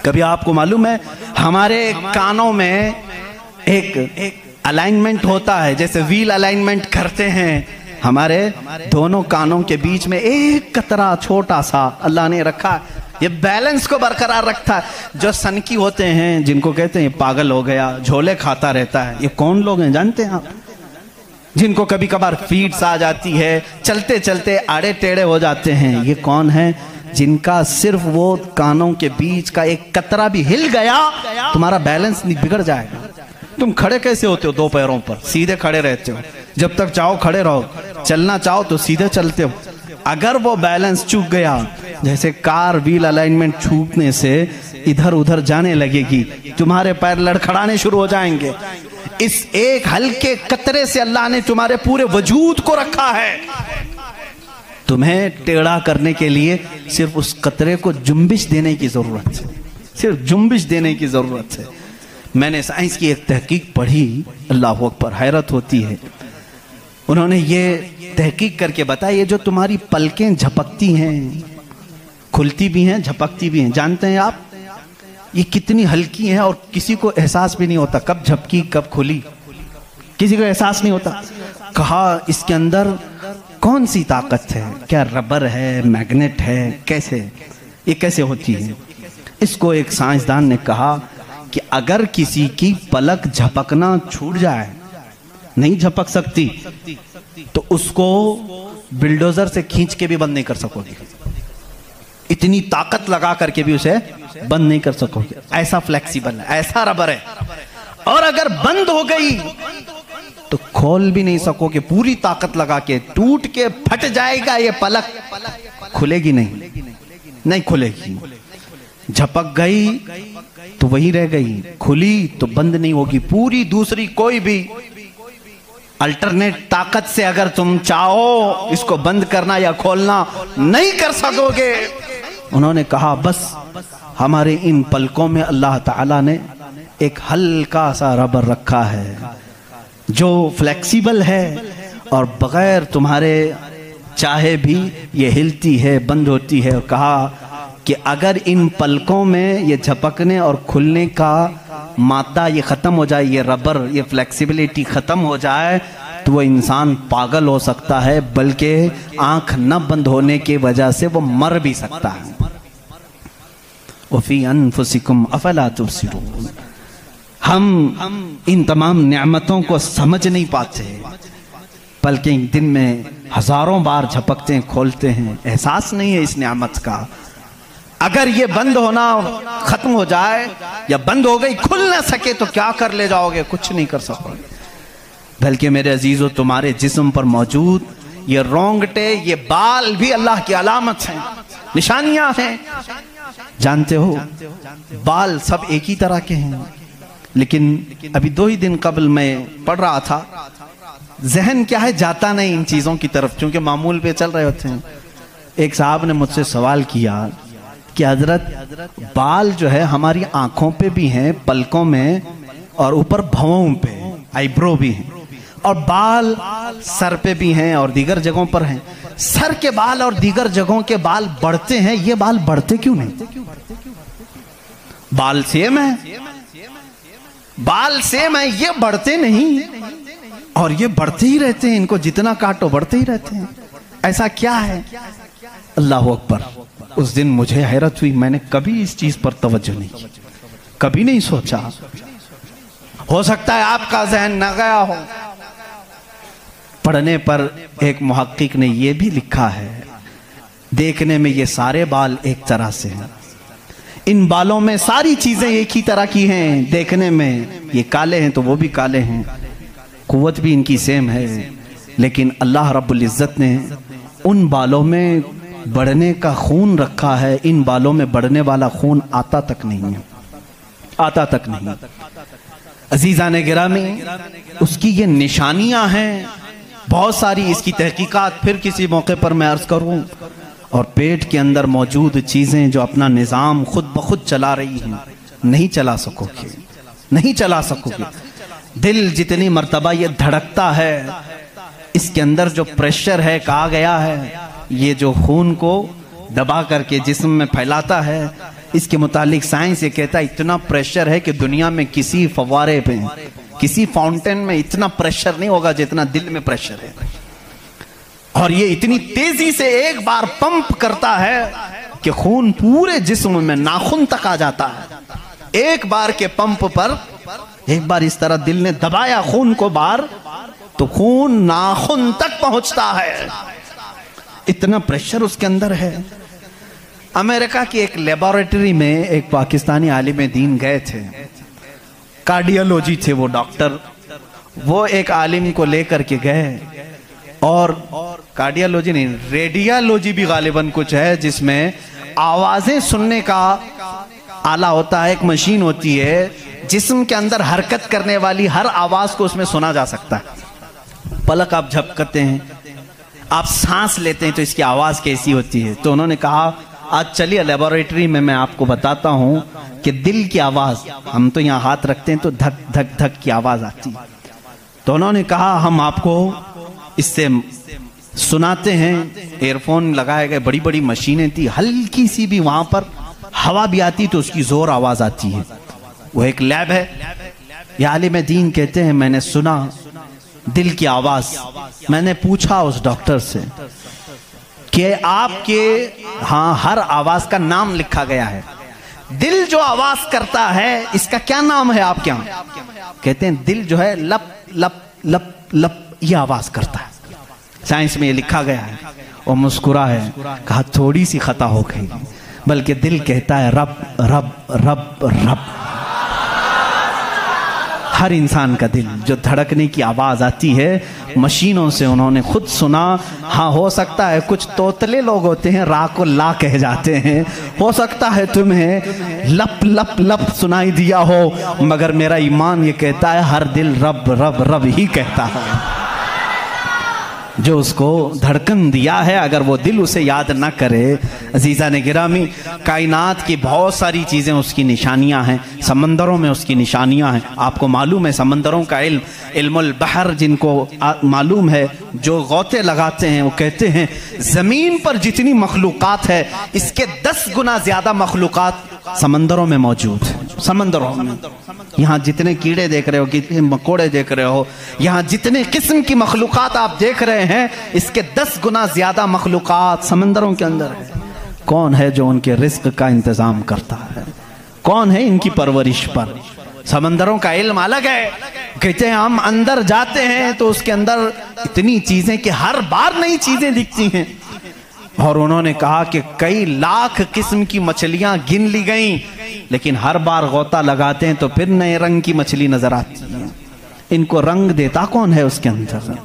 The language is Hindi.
कभी आपको मालूम है हमारे कानों में एक अलाइनमेंट होता है, जैसे व्हील अलाइनमेंट करते हैं, हमारे दोनों कानों के बीच में एक कतरा छोटा सा अल्लाह ने रखा, ये बैलेंस को बरकरार रखता है। जो सनकी होते हैं, जिनको कहते हैं पागल हो गया, झोले खाता रहता है, ये कौन लोग हैं जानते हैं आप? जिनको कभी कभार फीड्स आ जाती है, चलते चलते आड़े टेढ़े हो जाते हैं, ये कौन है? जिनका सिर्फ वो कानों के बीच का एक कतरा भी हिल गया, तुम्हारा बैलेंस बिगड़ जाएगा। तुम खड़े कैसे होते हो? दो पैरों पर सीधे खड़े रहते हो, जब तक चाहो खड़े रहो, चलना चाहो तो सीधे चलते हो। अगर वो बैलेंस चूक गया, जैसे कार व्हील अलाइनमेंट छूटने से इधर उधर जाने लगेगी, तुम्हारे पैर लड़खड़ाने शुरू हो जाएंगे। इस एक हल्के कतरे से अल्लाह ने तुम्हारे पूरे वजूद को रखा है। तुम्हें टेढ़ा करने के लिए सिर्फ उस कतरे को जुम्बिश देने की जरूरत है, सिर्फ जुम्बिश देने की जरूरत है। मैंने साइंस की एक तहकीक पढ़ी, अल्लाह अकबर, हैरत होती है। उन्होंने ये तहकीक करके बताया, ये जो तुम्हारी पलकें झपकती हैं, खुलती भी हैं, झपकती भी हैं, जानते हैं आप ये कितनी हल्की हैं और किसी को एहसास भी नहीं होता कब झपकी कब खुली, किसी को एहसास नहीं होता। कहा इसके अंदर कौन सी ताकत है? क्या रबर है, मैग्नेट है, कैसे ये कैसे होती है? इसको एक साइंसदान ने कहा कि अगर किसी की पलक झपकना छूट जाए, नहीं झपक सकती, तो उसको बिल्डोजर से खींच के भी बंद नहीं कर सकोगे, इतनी ताकत लगा करके भी उसे बंद नहीं कर सकोगे। ऐसा फ्लेक्सिबल है, ऐसा रबर है। और अगर बंद हो गई तो खोल भी नहीं सकोगे, पूरी ताकत लगा के टूट के फट जाएगा ये पलक, खुलेगी नहीं, नहीं खुलेगी। झपक गई तो वही रह गई, खुली तो बंद नहीं होगी। पूरी दूसरी कोई भी अल्टरनेट ताकत से अगर तुम चाहो इसको बंद करना या खोलना, नहीं कर सकोगे। उन्होंने कहा बस हमारे इन पलकों में अल्लाह ताला ने एक हल्का सा रबर रखा है जो फ्लेक्सिबल है और बगैर तुम्हारे चाहे भी ये हिलती है, बंद होती है। और कहा कि अगर इन पलकों में ये झपकने और खुलने का मादा ये ख़त्म हो जाए, ये रबर, ये फ्लेक्सिबिलिटी ख़त्म हो जाए, तो वो इंसान पागल हो सकता है, बल्कि आंख न बंद होने की वजह से वो मर भी सकता है। वफ़ी अनफुसिकुम अफला तुबसिरून। हम इन तमाम नेमतों को समझ नहीं पाते, बल्कि दिन में हजारों बार झपकते हैं, खोलते हैं, एहसास नहीं है इस नेमत का। अगर ये बंद होना खत्म हो जाए या बंद हो गई, खुल ना सके, तो क्या कर ले जाओगे? कुछ नहीं कर सकोगे। बल्कि मेरे अजीजों, तुम्हारे जिस्म पर मौजूद ये रोंगटे, ये बाल भी अल्लाह की अलामत हैं, निशानियां हैं। जानते हो बाल सब एक ही तरह के हैं, लेकिन अभी 2 ही दिन कबल मैं पढ़ रहा था, जहन क्या है जाता नहीं इन चीजों की तरफ, क्योंकि मामूल पे चल रहे होते हैं। एक साहब ने मुझसे सवाल किया कि हजरत बाल जो है हमारी आंखों पे भी हैं, पलकों में, और ऊपर भवों पे, आईब्रो भी हैं, और बाल सर पे भी हैं और दीगर जगहों पर हैं। सर के बाल और दीगर जगहों के बाल बढ़ते हैं, ये बाल बढ़ते क्यों नहीं? बाल सेम है, बाल सेम है, ये बढ़ते नहीं, और ये बढ़ते ही रहते हैं, इनको जितना काटो बढ़ते ही रहते हैं। ऐसा क्या है? अल्लाह अकबर। उस दिन मुझे हैरत हुई, मैंने कभी इस चीज पर तवज्जो नहीं की, कभी नहीं सोचा। हो सकता है आपका जहन न गया हो। पढ़ने पर एक मुहक्किक ने यह भी लिखा है, देखने में ये सारे बाल एक तरह से हैं, इन बालों में सारी चीजें एक ही तरह की हैं। देखने में ये काले हैं तो वो भी काले हैं, कुव्वत भी इनकी सेम है, लेकिन अल्लाह रब्बुल इज्जत ने उन बालों में बढ़ने का खून रखा है, इन बालों में बढ़ने वाला खून आता तक नहीं है, आता तक नहीं। अजीज़ान गिरामी, उसकी ये निशानियां हैं बहुत सारी, इसकी तहकीकात फिर किसी मौके पर मैं अर्ज करूं। और पेट के अंदर मौजूद चीजें जो अपना निज़ाम खुद ब खुद चला रही हैं, नहीं चला सकोगे, नहीं चला सकोगे। दिल जितनी मर्तबा ये धड़कता है, इसके अंदर जो प्रेशर है, कहा गया है, ये जो खून को दबा करके जिस्म में फैलाता है, इसके मुतालिक साइंस ये कहता है इतना प्रेशर है कि दुनिया में किसी फव्वारे पे, किसी फाउंटेन में इतना प्रेशर नहीं होगा जितना दिल में प्रेशर है। और ये इतनी तेजी से एक बार पंप करता है कि खून पूरे जिस्म में नाखून तक आ जाता है। एक बार के पंप पर एक बार इस तरह दिल ने दबाया खून को बाहर, तो खून नाखून तक पहुंचता है। इतना प्रेशर उसके अंदर है। अमेरिका की एक लेबोरेटरी में एक पाकिस्तानी आलिम दीन गए थे, कार्डियोलॉजी थे वो डॉक्टर। वो एक आलिम को लेकर के गए, और कार्डियोलॉजी नहीं, रेडियोलॉजी भी गालिबन कुछ है, जिसमें आवाजें सुनने का आला होता है, एक मशीन होती है जिस्म के अंदर हरकत करने वाली हर आवाज को उसमें सुना जा सकता है। पलक आप झपकते हैं, आप सांस लेते हैं तो इसकी आवाज कैसी होती है। तो उन्होंने कहा आज चलिए लेबोरेटरी में मैं आपको बताता हूं कि दिल की आवाज, हम तो यहाँ हाथ रखते हैं तो धक धक धक की आवाज आती है। तो उन्होंने कहा हम आपको इससे सुनाते हैं। एयरफोन लगाए गए, बड़ी बड़ी मशीनें थी, हल्की सी भी वहां पर हवा भी आती तो उसकी जोर आवाज आती है। वो एक लैब है। ये आलिम दीन कहते हैं मैंने सुना दिल की आवाज। मैंने पूछा उस डॉक्टर से कि आपके हाँ हर आवाज का नाम लिखा गया है, दिल जो आवाज करता है इसका क्या नाम है आपके यहाँ? कहते हैं दिल जो है लप लप लप लप ये आवाज करता है, साइंस में ये लिखा गया है। और मुस्कुरा है, कहा थोड़ी सी खता हो गई, बल्कि दिल कहता है रब रब रब रब। हर इंसान का दिल जो धड़कने की आवाज आती है मशीनों से उन्होंने खुद सुना। हाँ हो सकता है कुछ तोतले लोग होते हैं रा को ला कह जाते हैं, हो सकता है तुम्हें लप लप लप सुनाई दिया हो, मगर मेरा ईमान ये कहता है हर दिल रब रब रब ही कहता है। जो उसको धड़कन दिया है अगर वो दिल उसे याद ना करे, अजीज़ा ने गिरामी, कायनात की बहुत सारी चीज़ें उसकी निशानियां हैं, समंदरों में उसकी निशानियां हैं। आपको मालूम है समंदरों का इल्म, इल्मुल बहर जिनको मालूम है, जो गौते लगाते हैं वो कहते हैं ज़मीन पर जितनी मखलूक़ात है इसके 10 गुना ज़्यादा मखलूक़ात समंदरों में मौजूद है। समंदरों में यहाँ जितने कीड़े देख रहे हो, कितने मकोड़े देख रहे हो, यहाँ जितने किस्म की मखलूक़ात आप देख रहे हैं इसके 10 गुना ज्यादा मखलूक़ात समंदरों के अंदर है। कौन है जो उनके रिस्क का इंतजाम करता है? कौन है इनकी परवरिश पर? समंदरों का इल्म अलग है। कहते हैं हम अंदर जाते हैं तो उसके अंदर इतनी चीजें कि हर बार नई चीजें दिखती हैं। और उन्होंने कहा कि कई लाख किस्म की मछलियां गिन ली गईं, लेकिन हर बार गोता लगाते हैं तो फिर नए रंग की मछली नजर आती है। इनको रंग देता कौन है उसके अंदर?